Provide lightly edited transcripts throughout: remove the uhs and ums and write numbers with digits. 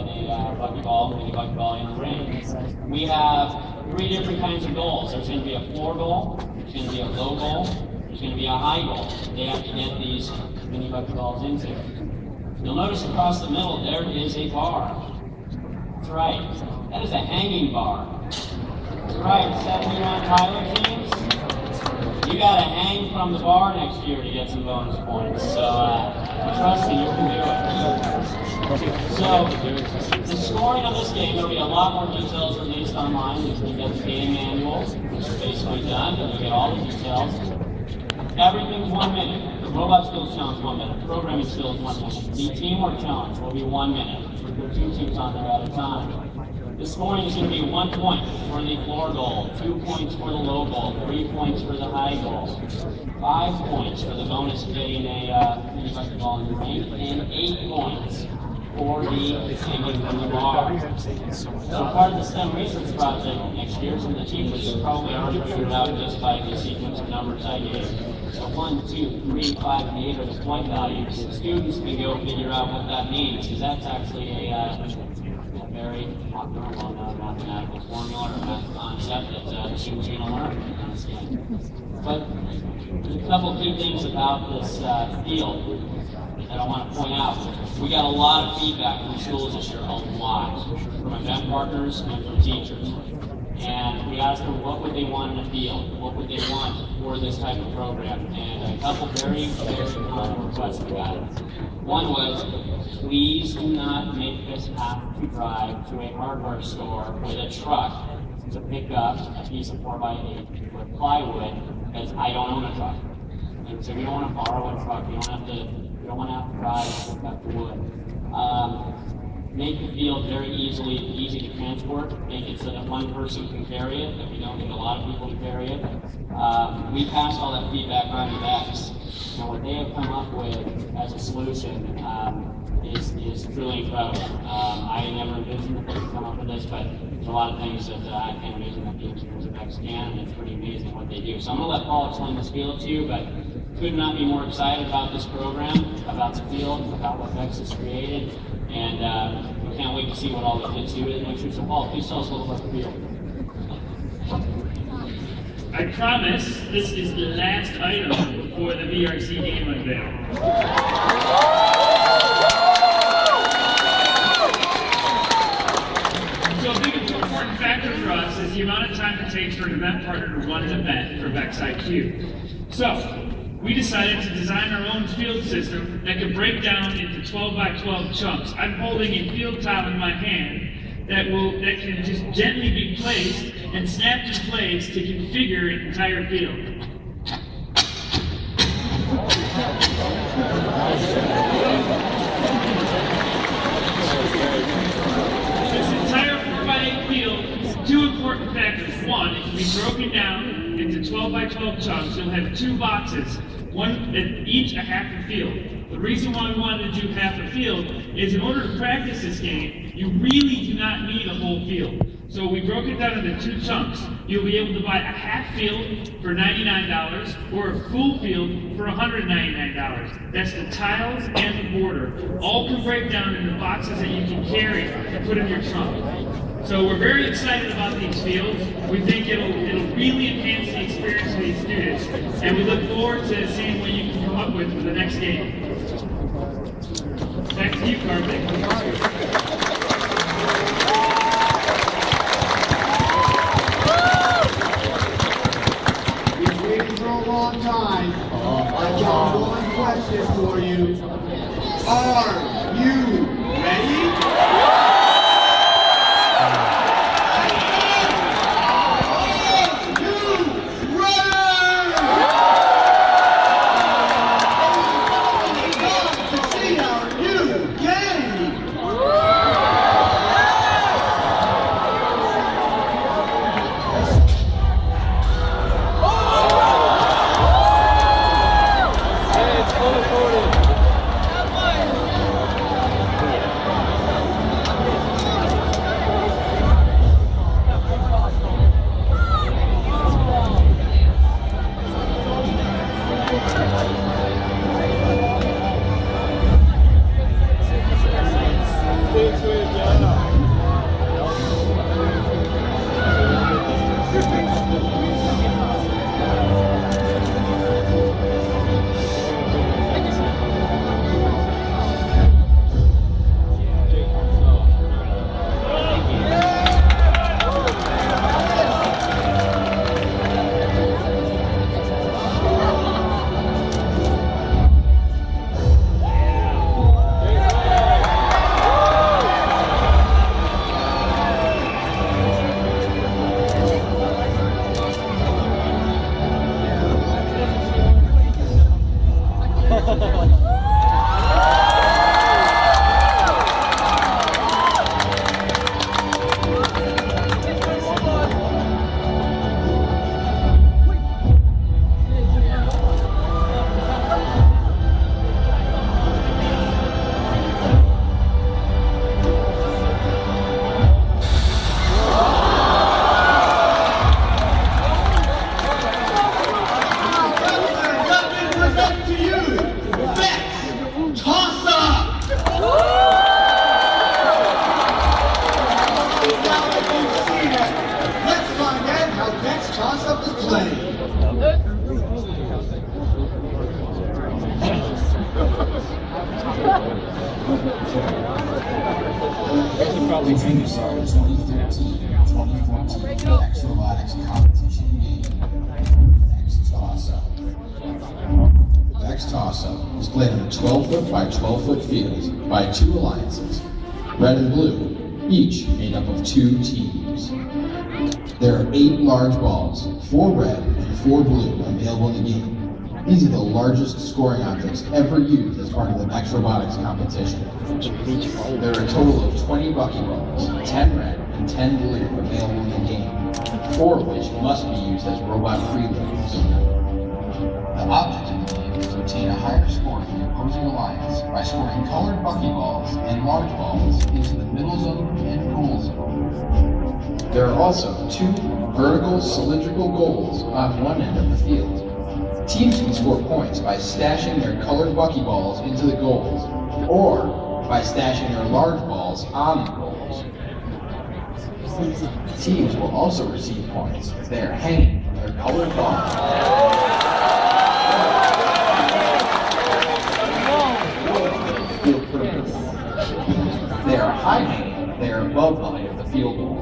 a mini bucketball in the ring. We have 3 different kinds of goals. There's going to be a floor goal, there's going to be a low goal, there's going to be a high goal. They have to get these mini bucketballs into. You'll notice across the middle there is a bar. That's right. That is a hanging bar. That's right. 71 Tyler teams. You got to hang from the bar next year to get some bonus points. So trust me, you can do it. So the scoring of this game, there will be a lot more details released online. You can get the game manual, which is basically done, and you get all the details. Everything's 1 minute. The robot skills challenge 1 minute. Programming skills 1 minute. The teamwork challenge will be 1 minute. There are 2 teams on there at a time. The scoring is going to be 1 point for the floor goal, 2 points for the low goal, 3 points for the high goal, 5 points for the bonus of getting a mini bucketball in the ring, and 8 points for the hanging from the bar. So part of the STEM research project next year, some of the teachers probably already figured out just by the sequence of numbers I gave. So 1, 2, 3, 5, and 8 are the point values. Students can go figure out what that means, because that's actually a very popular, well-known mathematical formula or math concept that the students are going to learn. But there's a couple key things about this field that I want to point out. We got a lot of feedback from schools this year, a lot, from event partners and from teachers. And we asked them what would they want in the field, what would they want for this type of program, and a couple very common requests we got. One was, please do not make us have to drive to a hardware store with a truck to pick up a piece of 4x8 with plywood, because I don't own a truck. And so we don't want to borrow a truck, we don't want to have to drive to pick up the wood. Make the field very easy to transport. Make it so that one person can carry it, that we don't need a lot of people to carry it. We passed all that feedback on to X. And what they have come up with as a solution is truly incredible. I never envisioned that they would come up with this, but there's a lot of things that I can't envision that the engineers of X can, and it's pretty amazing what they do. So I'm going to let Paul explain this field to you, but could not be more excited about this program, about the field, about what X has created, and we can't wait to see what all the kids do with it next year. So Paul, please tell us a little about the field. I promise this is the last item before the VRC game unveil. So a big important factor for us is the amount of time it takes for an event partner to run an event for VEX IQ. So we decided to design our own field system that could break down into 12 by 12 chunks. I'm holding a field tile in my hand that can just gently be placed and snapped in place to configure an entire field. This entire 4x8 field, 2 important factors. One, it can be broken down into 12 by 12 chunks. You'll have 2 boxes, one each a half a field. The reason why we wanted to do half a field is in order to practice this game, you really do not need a whole field. So we broke it down into 2 chunks. You'll be able to buy a half field for $99 or a full field for $199. That's the tiles and the border. All can break down into boxes that you can carry and put in your trunk. So we're very excited about these fields. We think it'll really enhance the experience for these students. And we look forward to seeing what you can come up with for the next game. Back to you, Karthik. Time. I got one question for you. Are you ready? To see our new game. We finish our 2013-2014 X Robotics competition game, X Toss-Up. The X Toss-Up is played on a 12-foot by 12-foot field by 2 alliances, red and blue, each made up of 2 teams. There are 8 large balls, 4 red and 4 blue available in the game. These are the largest scoring objects ever used as part of the X Robotics competition. There are a total of 20 buckyballs, 10 red and 10 blue available in the game, 4 of which must be used as robot preloads. The object of the game is to obtain a higher score than the opposing alliance by scoring colored buckyballs and large balls into the middle zone and goal zone. There are also 2 vertical cylindrical goals on one end of the field. Teams can score points by stashing their colored buckyballs into the goals, or by stashing their large balls on the goals. Teams will also receive points if they are hanging from their colored balls. If they are high hanging, they are above the height of the field goal.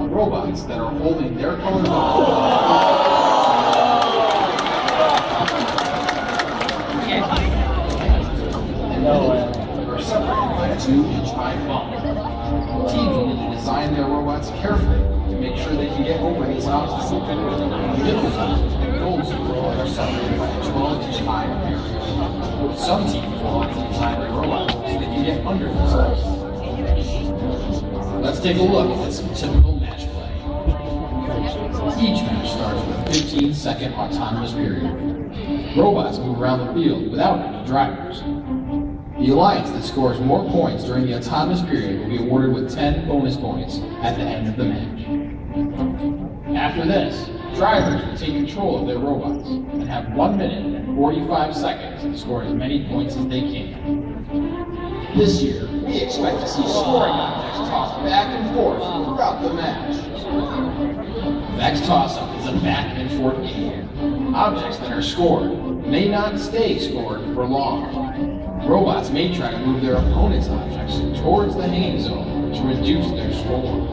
Robots that are holding their colored balls are separated by a 2-inch high bump. Teams will need to design their robots carefully to make sure they can get over these obstacles. Middle zones and goal zones are separated by a 12-inch high barrier. Some teams will want to design their robots so they can get under these obstacles. Let's take a look at some typical match play. Each match starts with a 15-second autonomous period. Robots move around the field without any drivers. The alliance that scores more points during the autonomous period will be awarded with 10 bonus points at the end of the match. After this, drivers will take control of their robots and have 1 minute and 45 seconds to score as many points as they can. This year, we expect to see scoring objects tossed back and forth throughout the match. The X Toss-Up is a back and forth game. Objects that are scored may not stay scored for long. Robots may try to move their opponent's objects towards the hanging zone to reduce their score.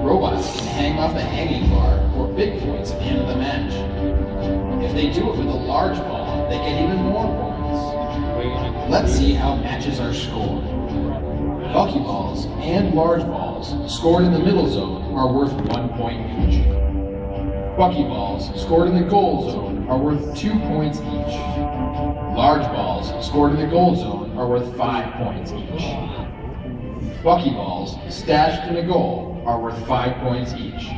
Robots can hang off the hanging bar for big points at the end of the match. If they do it with a large ball, they get even more points. Let's see how matches are scored. Buckyballs and large balls scored in the middle zone are worth 1 point each. Buckyballs scored in the goal zone are worth 2 points each. Large balls scored in the goal zone are worth 5 points each. Buckyballs stashed in a goal are worth 5 points each.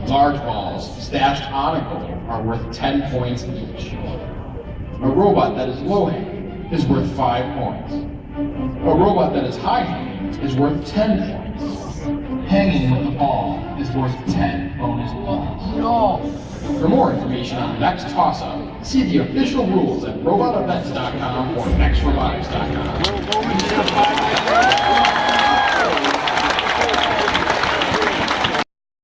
Large balls stashed on a goal are worth 10 points each. A robot that is low hanging is worth 5 points. A robot that is high hanging is worth 10 points. Hanging with the ball is worth 10 bonus points. For more information on X Toss-Up, see the official rules at robotevents.com or xrobotics.com.